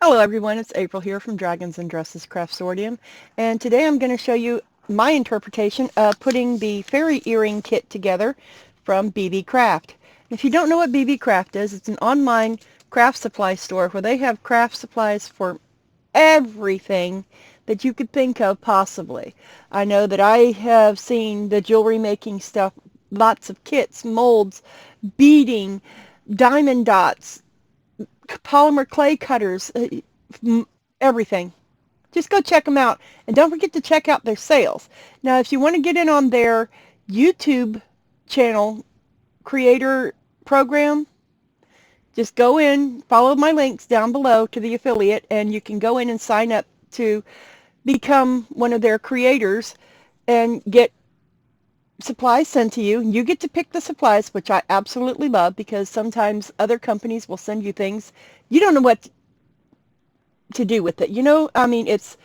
Hello everyone, it's April here from Dragons and Dresses Craftsorium, and today I'm going to show you my interpretation of putting the fairy earring kit together from Beebeecraft. If you don't know what Beebeecraft is, it's an online craft supply store where they have craft supplies for everything that you could think of possibly. I know that I have seen the jewelry making stuff, lots of kits, molds, beading, diamond dots, polymer clay cutters, everything. Just go check them out. And don't forget to check out their sales. Now, if you want to get in on their YouTube channel creator program, just go in, follow my links down below to the affiliate, and you can go in and sign up to become one of their creators and get supplies sent to you. You get to pick the supplies, which I absolutely love because sometimes other companies will send you things you don't know what to do with it. I mean, it's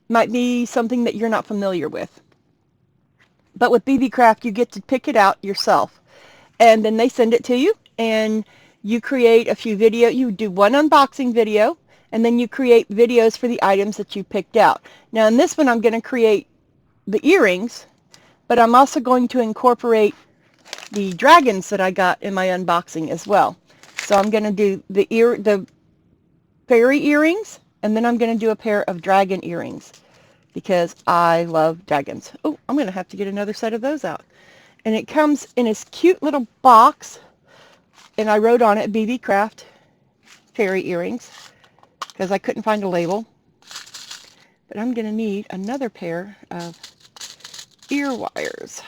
might be something that you're not familiar with. But with Beebeecraft, you get to pick it out yourself. And then they send it to you, and you create a few video. You do one unboxing video, and then you create videos for the items that you picked out. Now, in this one, I'm going to create the earrings, but I'm also going to incorporate the dragons that I got in my unboxing as well. So I'm going to do the fairy earrings, and then I'm going to do a pair of dragon earrings because I love dragons. Oh, I'm going to have to get another set of those out. And it comes in this cute little box, and I wrote on it Beebeecraft Fairy earrings because I couldn't find a label. But I'm going to need another pair of ear wires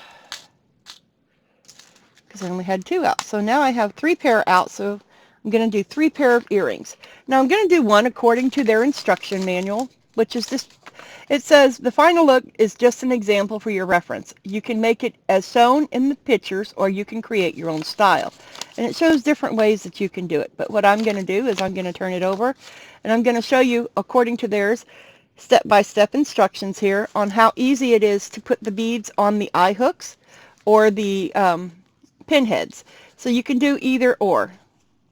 because I only had two out. So now I have three pair out, so I'm going to do three pair of earrings. Now I'm going to do one according to their instruction manual, which is just, it says the final look is just an example for your reference. You can make it as shown in the pictures, or you can create your own style. And it shows different ways that you can do it. But what I'm going to do is I'm going to turn it over, and I'm going to show you, according to theirs, step-by-step instructions here on how easy it is to put the beads on the eye hooks or the pin heads. So you can do either or.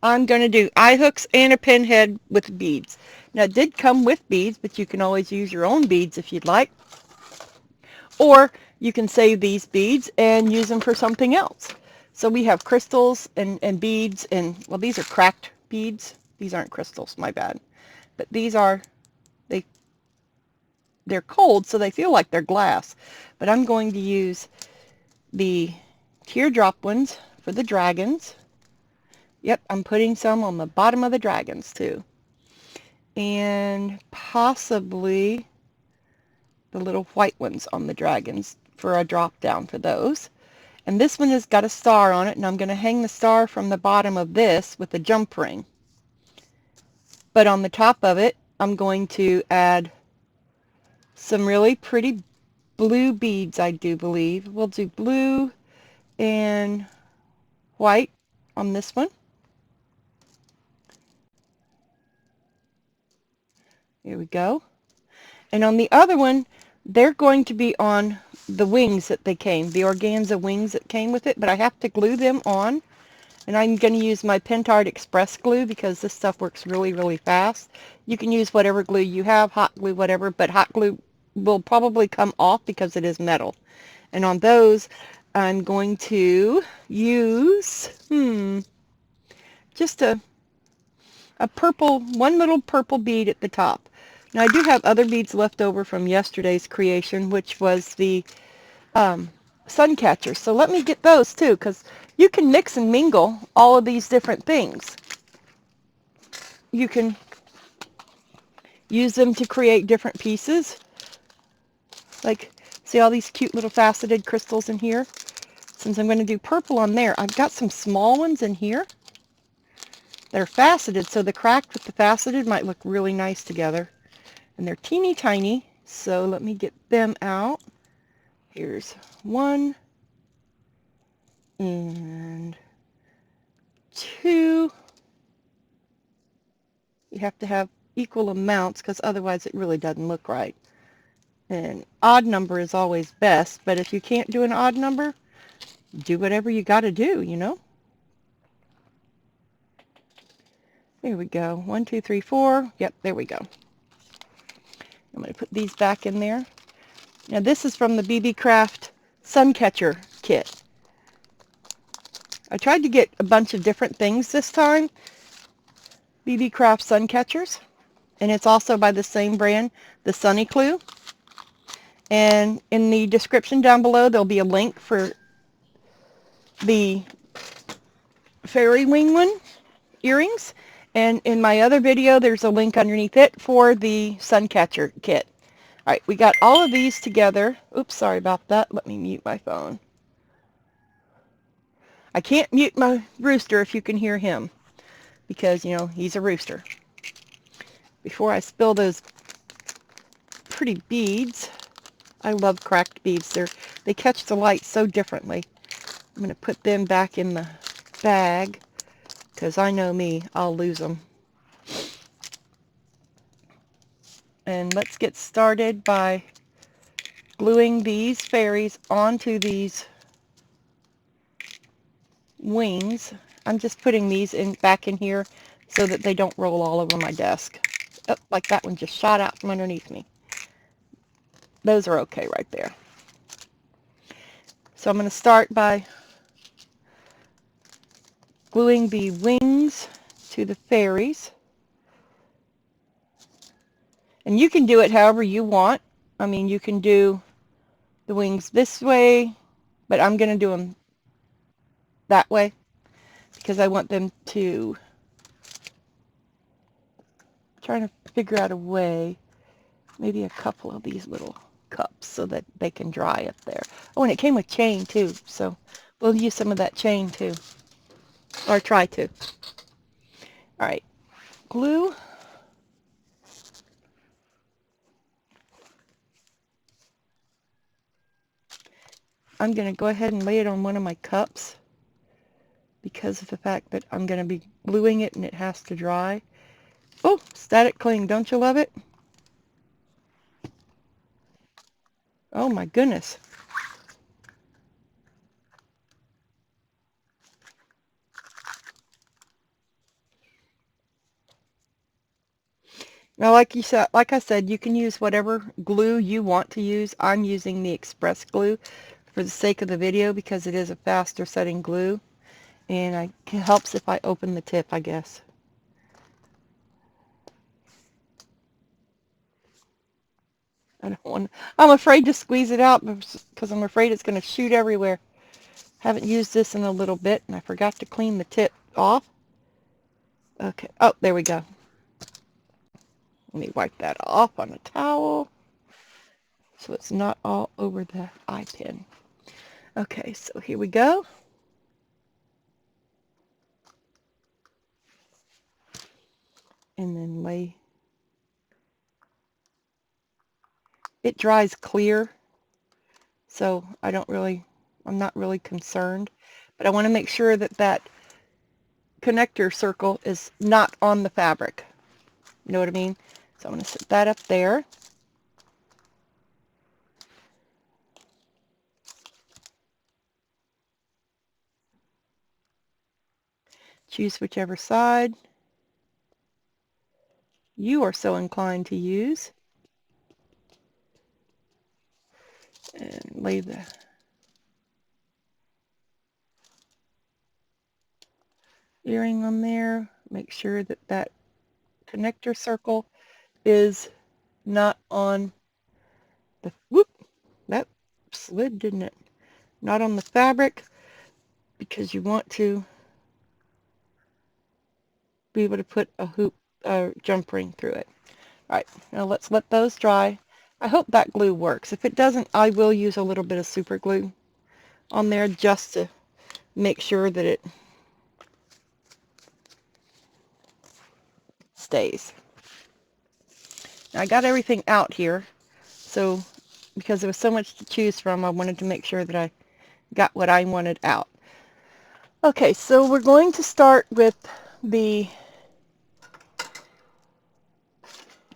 I'm going to do eye hooks and a pin head with beads. Now, it did come with beads, but you can always use your own beads if you'd like. Or you can save these beads and use them for something else. So we have crystals and beads, and, well, these are cracked beads. These aren't crystals, my bad. But these are, they're cold, so they feel like they're glass. But I'm going to use the teardrop ones for the dragons. Yep, I'm putting some on the bottom of the dragons too. And possibly the little white ones on the dragons for a drop down for those. And this one has got a star on it, and I'm going to hang the star from the bottom of this with a jump ring. But on the top of it, I'm going to add some really pretty blue beads, I do believe. We'll do blue and white on this one. Here we go. And on the other one, they're going to be on the wings that they came, the organza wings that came with it, but I have to glue them on. And I'm going to use my Pentard Express glue because this stuff works really, really fast. You can use whatever glue you have, hot glue, whatever, but hot glue will probably come off because it is metal. And on those, I'm going to use, just a purple, one little purple bead at the top. Now I do have other beads left over from yesterday's creation, which was the sun catchers. So let me get those too, because you can mix and mingle all of these different things. You can use them to create different pieces. Like, see all these cute little faceted crystals in here? Since I'm going to do purple on there, I've got some small ones in here that are faceted, so the cracked with the faceted might look really nice together. And they're teeny tiny, so let me get them out. Here's one and two. You have to have equal amounts because otherwise it really doesn't look right. An odd number is always best, but if you can't do an odd number, do whatever you got to do, you know. There we go. 1, 2, 3, 4. Yep, there we go. I'm going to put these back in there. Now this is from the Beebeecraft Sun Catcher kit. I tried to get a bunch of different things this time. Beebeecraft Sun Catchers. And it's also by the same brand, the Sunny Clue. And in the description down below, there'll be a link for the fairy wing one earrings. And in my other video, there's a link underneath it for the sun catcher kit. All right, we got all of these together. Oops, sorry about that. Let me mute my phone. I can't mute my rooster if you can hear him because, you know, he's a rooster. Before I spill those pretty beads, I love cracked beads. They catch the light so differently. I'm going to put them back in the bag because I know me, I'll lose them. And let's get started by gluing these fairies onto these wings. I'm just putting these back in here so that they don't roll all over my desk. Oh, like that one just shot out from underneath me. Those are okay right there. So I'm going to start by gluing the wings to the fairies. And you can do it however you want. I mean, you can do the wings this way, but I'm going to do them that way because I want them to try to figure out a way, maybe a couple of these little cups so that they can dry up there. Oh, and it came with chain too, so we'll use some of that chain too, or try to. All right, glue. I'm going to go ahead and lay it on one of my cups because of the fact that I'm going to be gluing it and it has to dry. Oh, static cling, don't you love it? Oh my goodness. Now, like I said, you can use whatever glue you want to use. I'm using the Express glue for the sake of the video because it is a faster setting glue, and it helps if I open the tip, I guess. I'm afraid to squeeze it out because I'm afraid it's going to shoot everywhere. Haven't used this in a little bit, and I forgot to clean the tip off. Okay. Oh, there we go. Let me wipe that off on a towel so it's not all over the eye pin. Okay, so here we go. And then lay. It dries clear, so I'm not really concerned. But I want to make sure that that connector circle is not on the fabric. You know what I mean? So I'm going to set that up there. Choose whichever side you are so inclined to use. And lay the earring on there. Make sure that that connector circle is not on the, whoop, that slid, didn't it? Not on the fabric, because you want to be able to put a jump ring through it. All right, now let's let those dry. I hope that glue works. If it doesn't, I will use a little bit of super glue on there just to make sure that it stays. Now, I got everything out here, so because there was so much to choose from, I wanted to make sure that I got what I wanted out. Okay, so we're going to start with the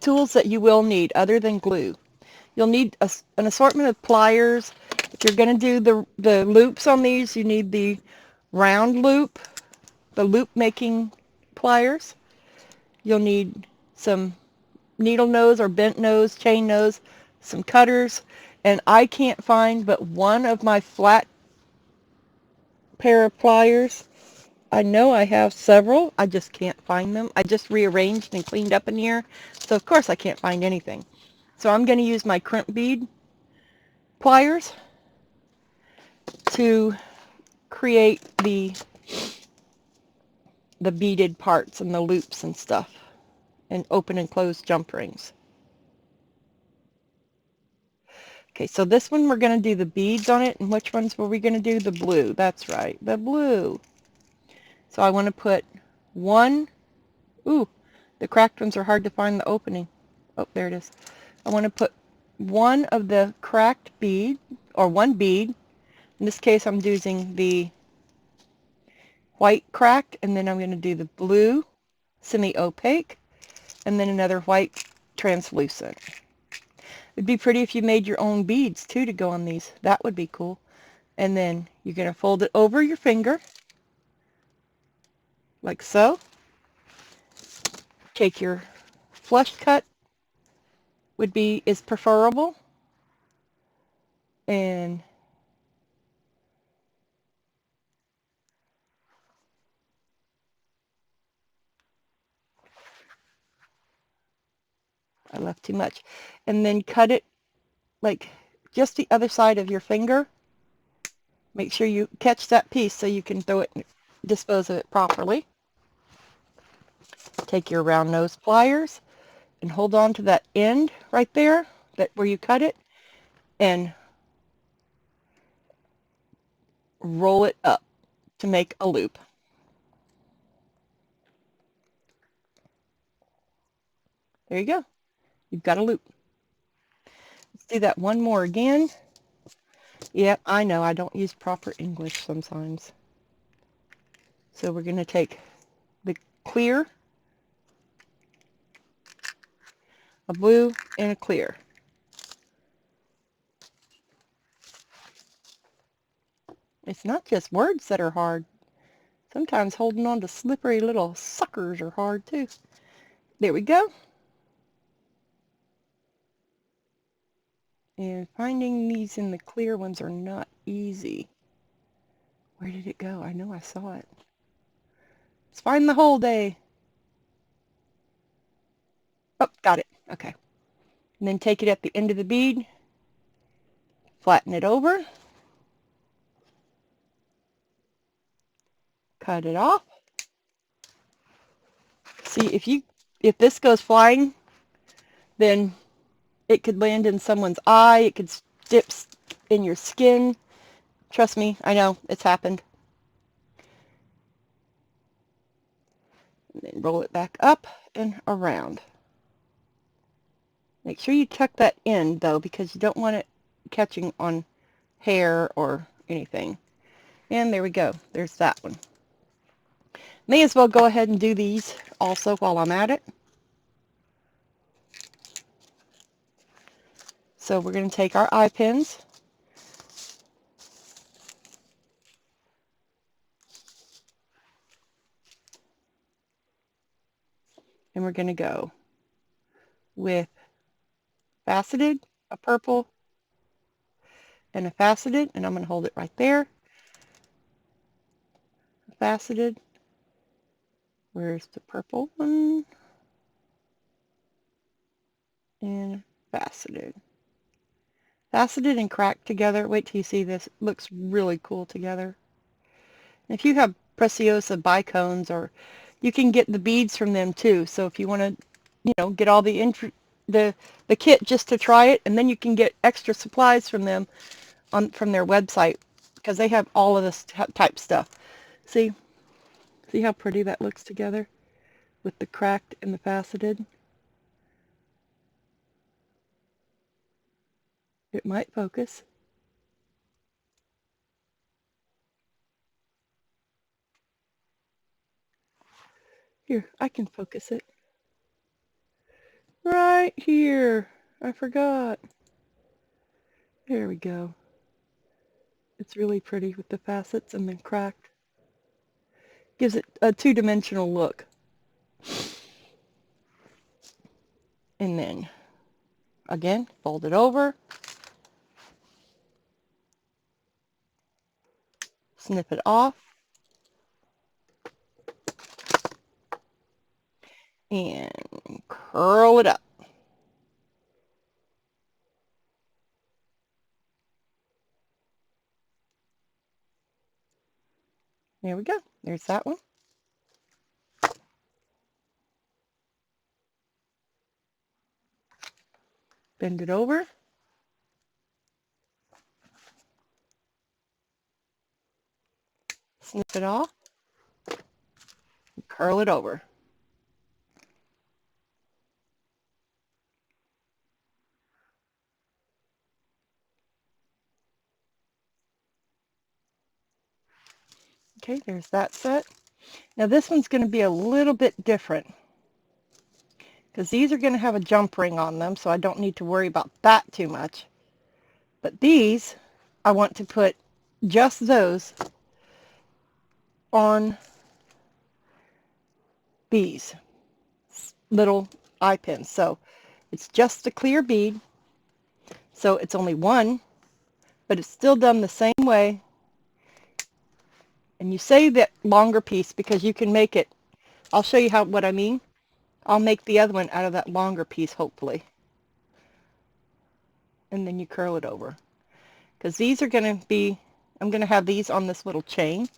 tools that you will need other than glue. You'll need an assortment of pliers. If you're going to do the loops on these, you need the round loop, the loop making pliers. you'll need some needle nose or bent nose, chain nose, some cutters, and I can't find but one of my flat pair of pliers. I know I have several, I just can't find them. I just rearranged and cleaned up in here, so of course I can't find anything. So I'm going to use my crimp bead pliers to create the beaded parts and the loops and stuff, and open and close jump rings. Okay, so this one we're going to do the beads on it, and which ones were we going to do? The blue. That's right, the blue. So I want to put one, ooh, the cracked ones are hard to find the opening. Oh, there it is. I want to put one of the cracked bead, or one bead. In this case I'm using the white cracked, and then I'm going to do the blue semi-opaque, and then another white translucent. It'd be pretty if you made your own beads too to go on these. That would be cool. And then you're going to fold it over your finger like so. Take your flush cut is preferable, and I left too much, and then cut it like just the other side of your finger. Make sure you catch that piece so you can throw it and dispose of it properly. Take your round nose pliers and hold on to that end right there, that where you cut it, and roll it up to make a loop. There you go. You've got a loop. Let's do that one more again. Yep, I know I don't use proper English sometimes. So we're going to take the clear, a blue, and a clear. It's not just words that are hard. Sometimes holding on to slippery little suckers are hard too. There we go. And finding these in the clear ones are not easy. Where did it go? I know I saw it. Let's find the whole day. Oh, got it. Okay. And then take it at the end of the bead, flatten it over, cut it off. See, if this goes flying, then it could land in someone's eye, it could dip in your skin. Trust me, I know, it's happened. And then roll it back up and around. Make sure you tuck that in, though, because you don't want it catching on hair or anything. And there we go. There's that one. May as well go ahead and do these also while I'm at it. So we're going to take our eye pins, and we're going to go with faceted, a purple, and a faceted, and I'm going to hold it right there. Faceted. Where's the purple one? And faceted. Faceted and cracked together. Wait till you see this. It looks really cool together. If you have Preciosa bicones, or you can get the beads from them too. So if you want to, get all the kit just to try it, and then you can get extra supplies from them from their website, because they have all of this type stuff. See how pretty that looks together with the cracked and the faceted. It might focus. Here, I can focus it. Right here. I forgot. There we go. It's really pretty with the facets and then cracked. Gives it a two-dimensional look. And then again, fold it over, snip it off, and curl it up. There we go. There's that one. Bend it over. Snip it off. Curl it over. Okay, there's that set. Now this one's going to be a little bit different because these are going to have a jump ring on them, so I don't need to worry about that too much. But these, I want to put just those on these little eye pins. So it's just a clear bead, so it's only one, but it's still done the same way. And you save that longer piece because you can make it. I'll show you what I mean. I'll make the other one out of that longer piece, hopefully. And then you curl it over. Because these are going to be, I'm going to have these on this little chain.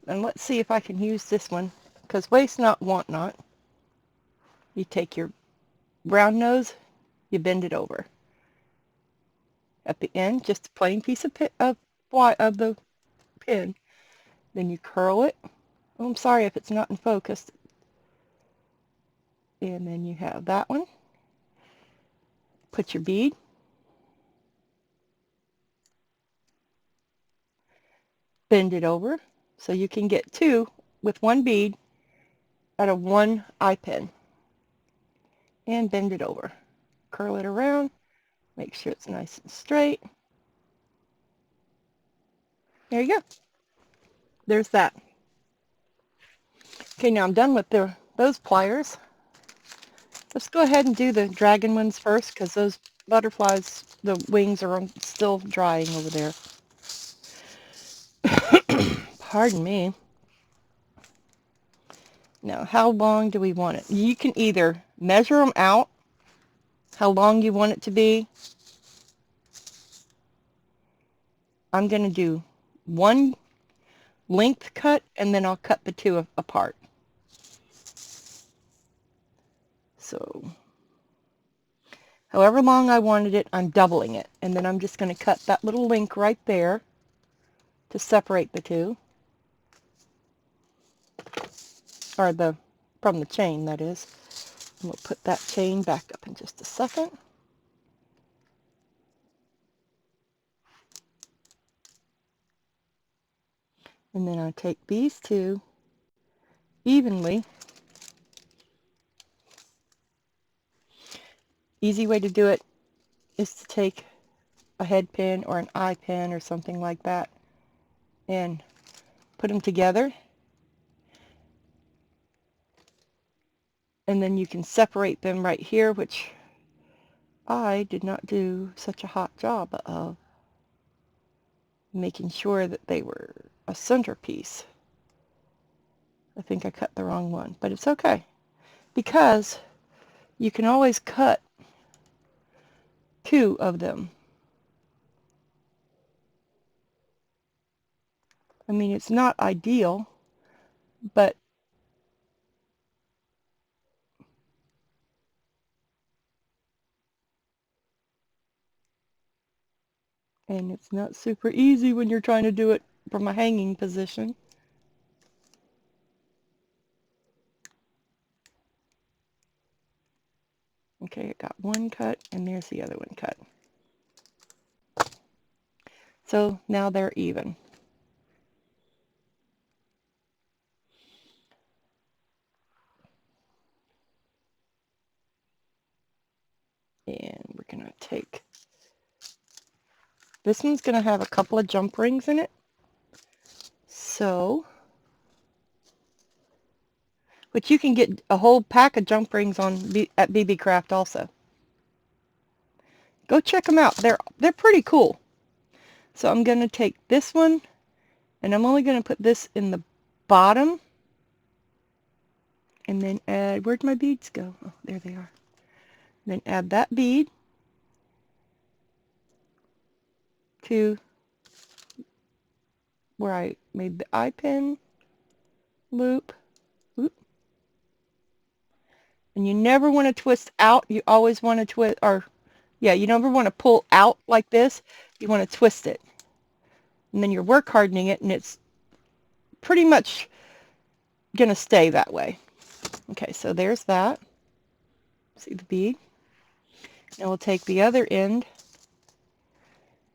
And let's see if I can use this one. Because waste not, want not. You take your round nose, you bend it over. At the end, just a plain piece of the pin. Then you curl it. Oh, I'm sorry if it's not in focus. And then you have that one. Put your bead. Bend it over so you can get two with one bead out of one eye pin. And bend it over. Curl it around. Make sure it's nice and straight. There you go. There's that. Okay, now I'm done with those pliers. Let's go ahead and do the dragon ones first because those butterflies, the wings are still drying over there. Pardon me. Now, how long do we want it? You can either measure them out, how long you want it to be. I'm going to do one length cut, and then I'll cut the two apart. So, however long I wanted it, I'm doubling it. And then I'm just going to cut that little link right there to separate the two. Or from the chain, that is. And we'll put that chain back up in just a second. And then I take these two evenly. Easy way to do it is to take a head pin or an eye pin or something like that and put them together. And then you can separate them right here, which I did not do such a hot job of making sure that they were a centerpiece. I think I cut the wrong one, but it's okay because you can always cut two of them. I mean, it's not ideal, but and it's not super easy when you're trying to do it from a hanging position. Okay, I got one cut, and there's the other one cut. So now they're even. And we're going to take, this one's going to have a couple of jump rings in it. So, But you can get a whole pack of jump rings at Beebeecraft also. Go check them out. They're pretty cool. So I'm going to take this one, and I'm only going to put this in the bottom, and then add, where'd my beads go? Oh, there they are. Then add that bead to where I made the eye pin loop. Oop. And you never want to twist out. You always want to twist, or yeah, you never want to pull out like this. You want to twist it. And then you're work hardening it, and it's pretty much going to stay that way. Okay, so there's that. See the bead? Now we'll take the other end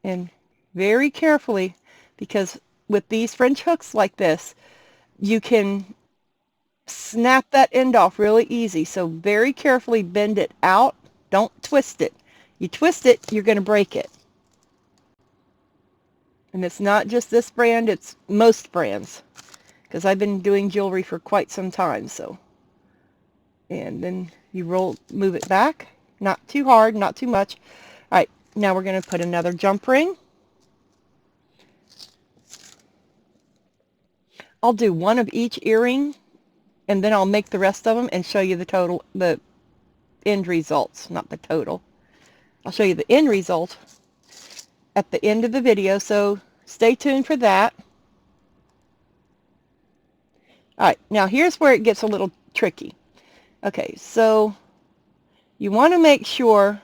and very carefully, because with these French hooks like this, you can snap that end off really easy. So very carefully bend it out. Don't twist it. You twist it, you're going to break it. And it's not just this brand, it's most brands, because I've been doing jewelry for quite some time. So, and then you move it back, not too hard, not too much. All right, now we're going to put another jump ring. I'll do one of each earring, and then I'll make the rest of them and show you the end results, not the total. I'll show you the end result at the end of the video, so stay tuned for that. Alright, now here's where it gets a little tricky. Okay, so you want to make sure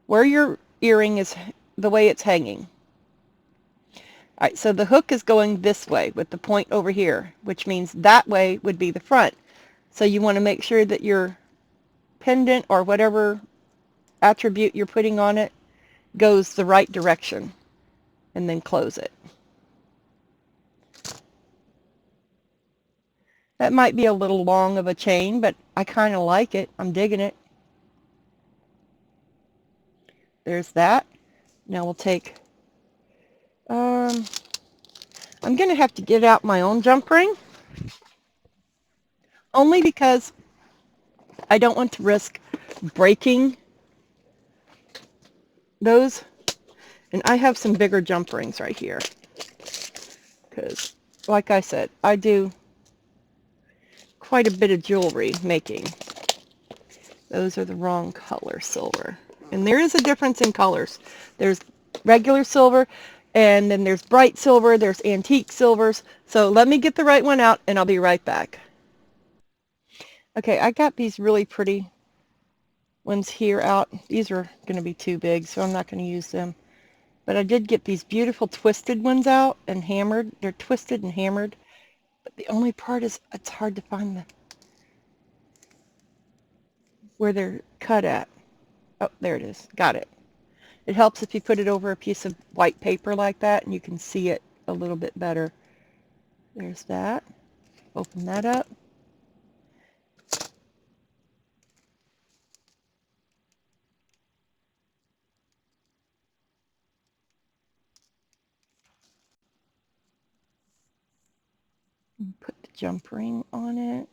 where your earring is, the way it's hanging. Alright, so the hook is going this way with the point over here, which means that way would be the front. So you want to make sure that your pendant or whatever attribute you're putting on it goes the right direction, and then close it. That might be a little long of a chain, but I kind of like it. I'm digging it. There's that. Now we'll take, I'm going to have to get out my own jump ring, only because I don't want to risk breaking those. And I have some bigger jump rings right here, because like I said, I do quite a bit of jewelry making. Those are the wrong color silver. And there is a difference in colors. There's regular silver, and then there's bright silver, there's antique silvers. So let me get the right one out, and I'll be right back. Okay, I got these really pretty ones here out. These are going to be too big, so I'm not going to use them. But I did get these beautiful twisted ones out and hammered. They're twisted and hammered. But the only part is it's hard to find where they're cut at. Oh, there it is. Got it. It helps if you put it over a piece of white paper like that, and you can see it a little bit better. There's that. Open that up. And put the jump ring on it.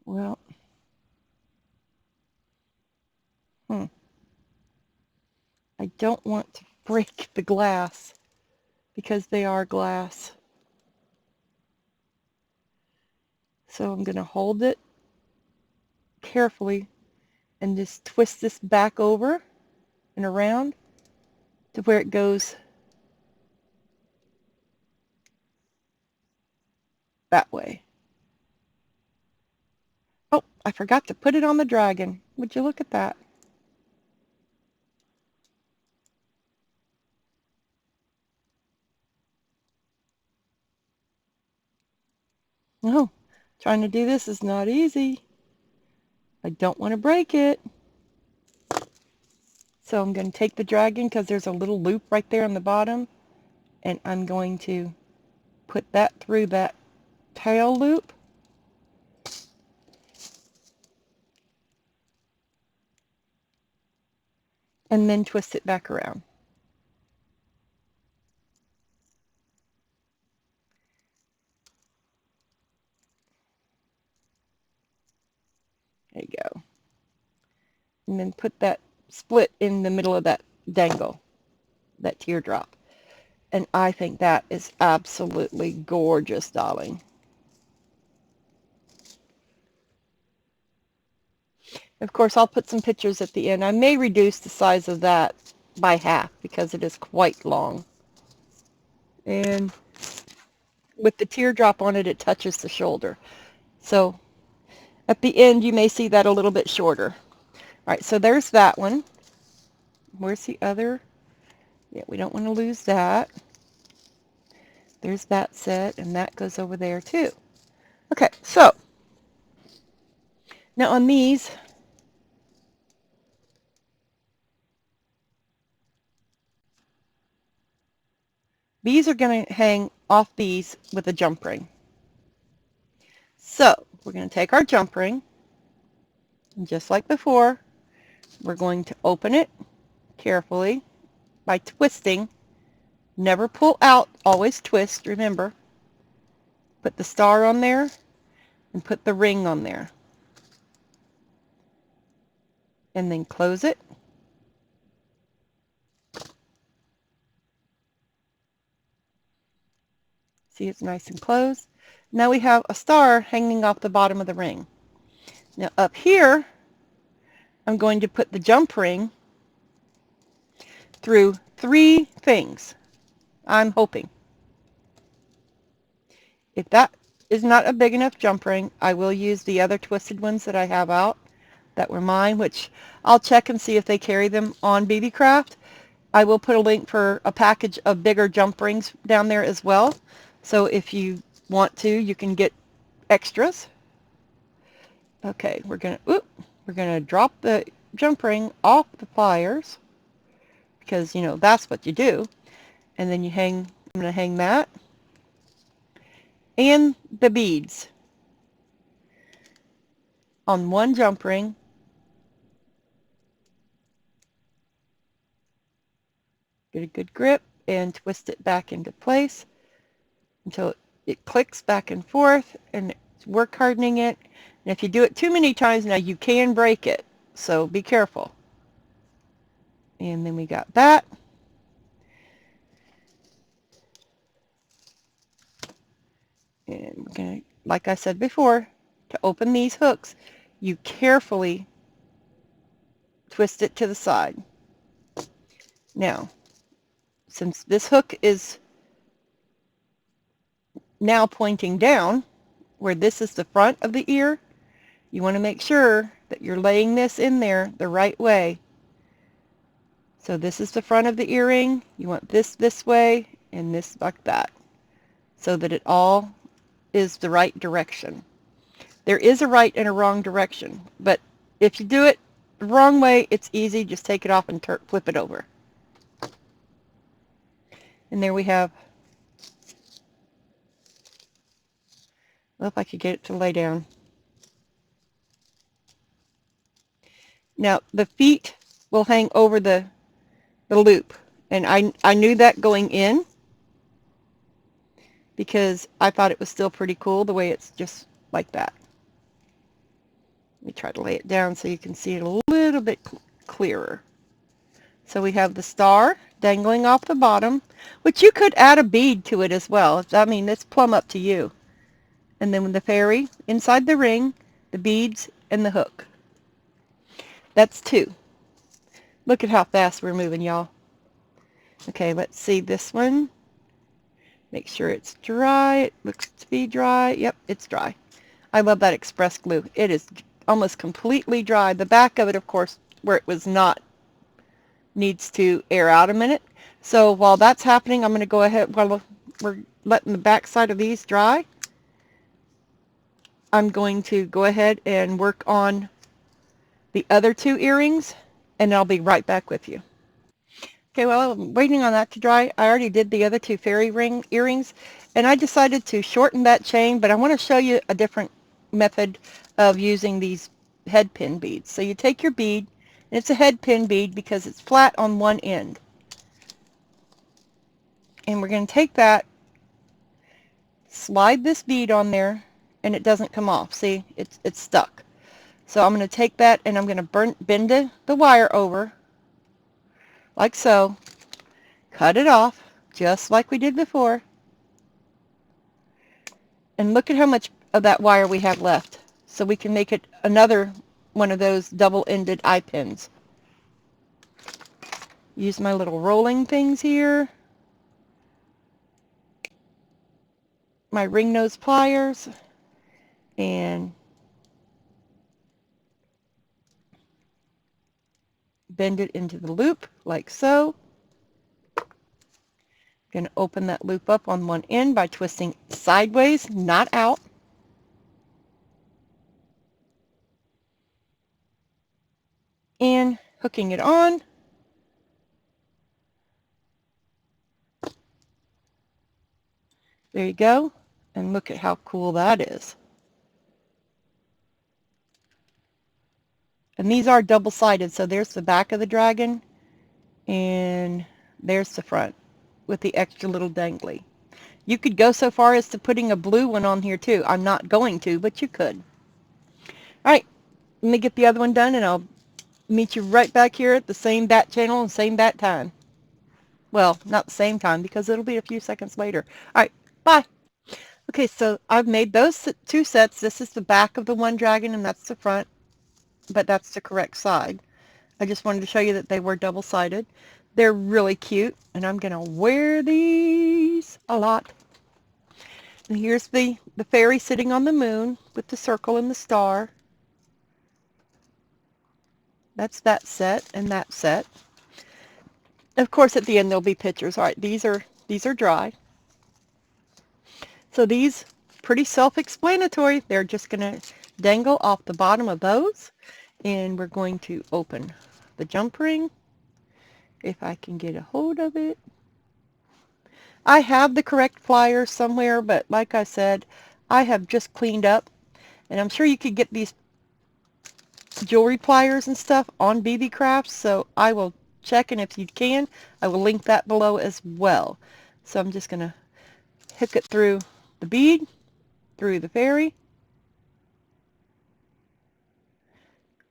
Well, I don't want to break the glass, because they are glass. So I'm going to hold it carefully and just twist this back over and around to where it goes that way. Oh, I forgot to put it on the dragon. Would you look at that? Oh, trying to do this is not easy. I don't want to break it. So I'm going to take the dragon, because there's a little loop right there on the bottom, and I'm going to put that through that tail loop. And then twist it back around. There you go. And then put that split in the middle of that dangle, that teardrop. And I think that is absolutely gorgeous, darling. Of course, I'll put some pictures at the end. I may reduce the size of that by half because it is quite long. And with the teardrop on it, it touches the shoulder. So at the end, you may see that a little bit shorter. All right, so there's that one. Where's the other? Yeah, we don't want to lose that. There's that set, and that goes over there too. Okay, so now on these, are going to hang off these with a jump ring. So we're going to take our jump ring, and just like before, we're going to open it carefully by twisting. Never pull out, always twist, remember. Put the star on there and put the ring on there. And then close it. See, it's nice and closed. Now we have a star hanging off the bottom of the ring. Now up here, I'm going to put the jump ring through 3 things. I'm hoping. If that is not a big enough jump ring, I will use the other twisted ones that I have out that were mine, which I'll check and see if they carry them on Beebeecraft. I will put a link for a package of bigger jump rings down there as well. So if you want to, you can get extras. Okay, we're gonna drop the jump ring off the pliers because, you know, that's what you do. And then you hang, I'm gonna hang that and the beads on one jump ring. Get a good grip and twist it back into place until it clicks back and forth, and it's work hardening it. And if you do it too many times now, you can break it, so be careful. And then we got that. And we're going to, like I said before, to open these hooks, you carefully twist it to the side. Now, since this hook is now pointing down, where this is the front of the ear, you want to make sure that you're laying this in there the right way. So this is the front of the earring. You want this way and this like that, so that it all is the right direction. There is a right and a wrong direction, but if you do it the wrong way, it's easy. Just take it off and flip it over. And there we have, I hope I could get it to lay down. Now the feet will hang over the loop, and I knew that going in because I thought it was still pretty cool the way it's just like that. Let me try to lay it down so you can see it a little bit clearer. So we have the star dangling off the bottom, which you could add a bead to it as well. I mean, it's plumb up to you. And then with the fairy inside the ring, the beads, and the hook. That's 2. Look at how fast we're moving, y'all. Okay, let's see this one. Make sure it's dry. It looks to be dry. Yep, it's dry. I love that express glue. It is almost completely dry. The back of it, of course, where it was not, needs to air out a minute. So while that's happening, I'm going to go ahead, while we're letting the back side of these dry, I'm going to go ahead and work on the other 2 earrings, and I'll be right back with you. Okay, well, I'm waiting on that to dry. I already did the other 2 fairy ring earrings, and I decided to shorten that chain, but I want to show you a different method of using these head pin beads. So you take your bead, and it's a head pin bead because it's flat on one end. And we're going to take that, slide this bead on there, and it doesn't come off. See, it's stuck. So I'm going to take that and I'm going to bend the wire over like so, cut it off just like we did before, and look at how much of that wire we have left, so we can make it another one of those double-ended eye pins. Use my little rolling things here, my ring nose pliers, and bend it into the loop like so. Going to open that loop up on one end by twisting sideways, not out. And hooking it on. There you go. And look at how cool that is. And these are double-sided, so there's the back of the dragon, and there's the front with the extra little dangly. You could go so far as to putting a blue one on here too. I'm not going to, but you could. Alright, let me get the other one done and I'll meet you right back here at the same bat channel and same bat time. Well, not the same time because it'll be a few seconds later. Alright, bye! Okay, so I've made those two sets. This is the back of the one dragon and that's the front, but that's the correct side. I just wanted to show you that they were double-sided. They're really cute, and I'm going to wear these a lot. And here's the fairy sitting on the moon with the circle and the star. That's that set and that set. Of course, at the end there'll be pictures. All right, these are dry. So these, pretty self-explanatory. They're just going to dangle off the bottom of those, and we're going to open the jump ring. If I can get a hold of it. I have the correct flyer somewhere, but like I said, I have just cleaned up, and I'm sure you could get these jewelry pliers and stuff on Beebeecraft, so I will check, and if you can, I will link that below as well. So I'm just going to hook it through the bead, through the fairy,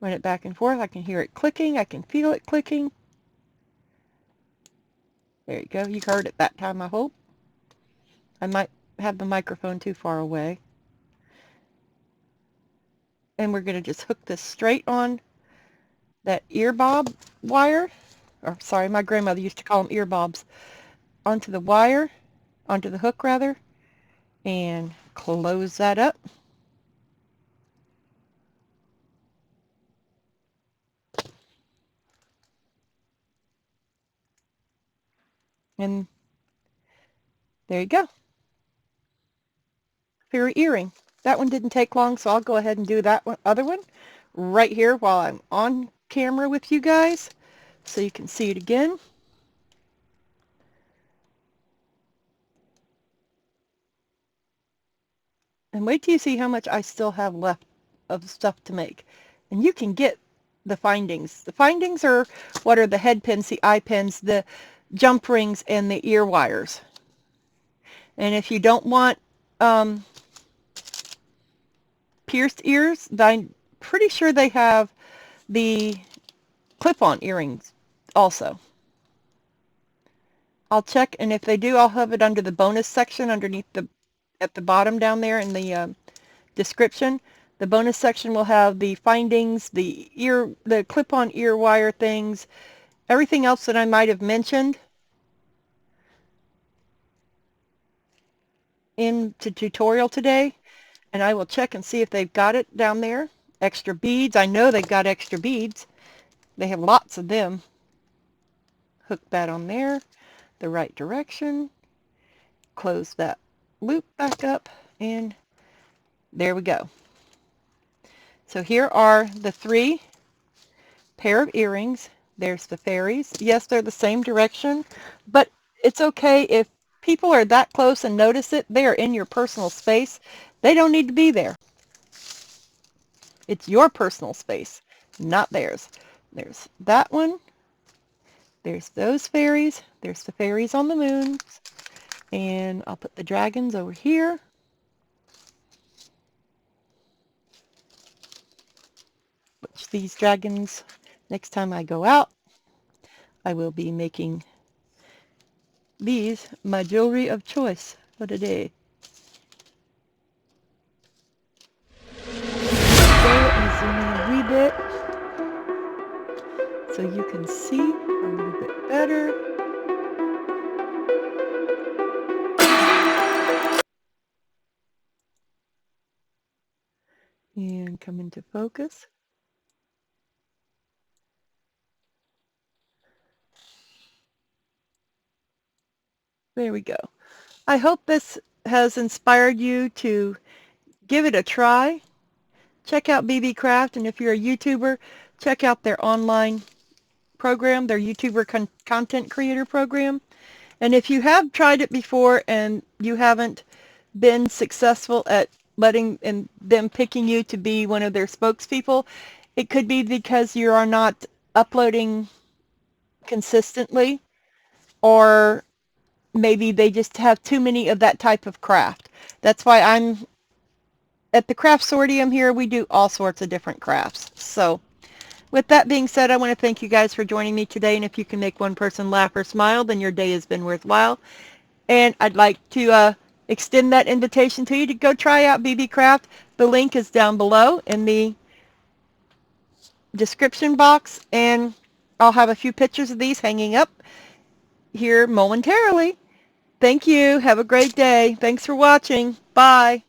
run it back and forth. I can hear it clicking. I can feel it clicking. There you go. You heard it that time, I hope. I might have the microphone too far away. And we're going to just hook this straight on that ear bob wire, or sorry, my grandmother used to call them ear bobs, onto the wire, onto the hook rather, and close that up. And there you go. Fairy earring. That one didn't take long, so I'll go ahead and do that other one right here while I'm on camera with you guys, so you can see it again. And wait till you see how much I still have left of stuff to make. And you can get the findings. The findings are what are the head pins, the eye pins, the jump rings, and the ear wires. And if you don't want pierced ears, I'm pretty sure they have the clip-on earrings also. I'll check, and if they do, I'll have it under the bonus section underneath at the bottom down there in the description. The bonus section will have the findings, the clip-on ear wire things, everything else that I might have mentioned in the tutorial today, and I will check and see if they've got it down there. Extra beads. I know they've got extra beads. They have lots of them. Hook that on there, the right direction. Close that loop back up, and there we go. So here are the 3 pair of earrings. There's the fairies. Yes, they're the same direction, but it's okay if people are that close and notice it. They are in your personal space. They don't need to be there. It's your personal space, not theirs. There's that one. There's those fairies. There's the fairies on the moon. And I'll put the dragons over here. watch these dragons next time I go out. I will be making these my jewelry of choice for today. Let me zoom in a wee bit so you can see a little bit better. And come into focus. There we go. I hope this has inspired you to give it a try. Check out Beebeecraft, and if you're a YouTuber, check out their online program, their YouTuber content creator program. And if you have tried it before and you haven't been successful at letting and them picking you to be one of their spokespeople, it could be because you are not uploading consistently, or maybe they just have too many of that type of craft. That's why I'm at the Craftsortium here. We do all sorts of different crafts. So with that being said, I want to thank you guys for joining me today, and if you can make one person laugh or smile, then your day has been worthwhile. And I'd like to extend that invitation to you to go try out Beebeecraft. The link is down below in the description box, and I'll have a few pictures of these hanging up here momentarily. Thank you. Have a great day. Thanks for watching. Bye.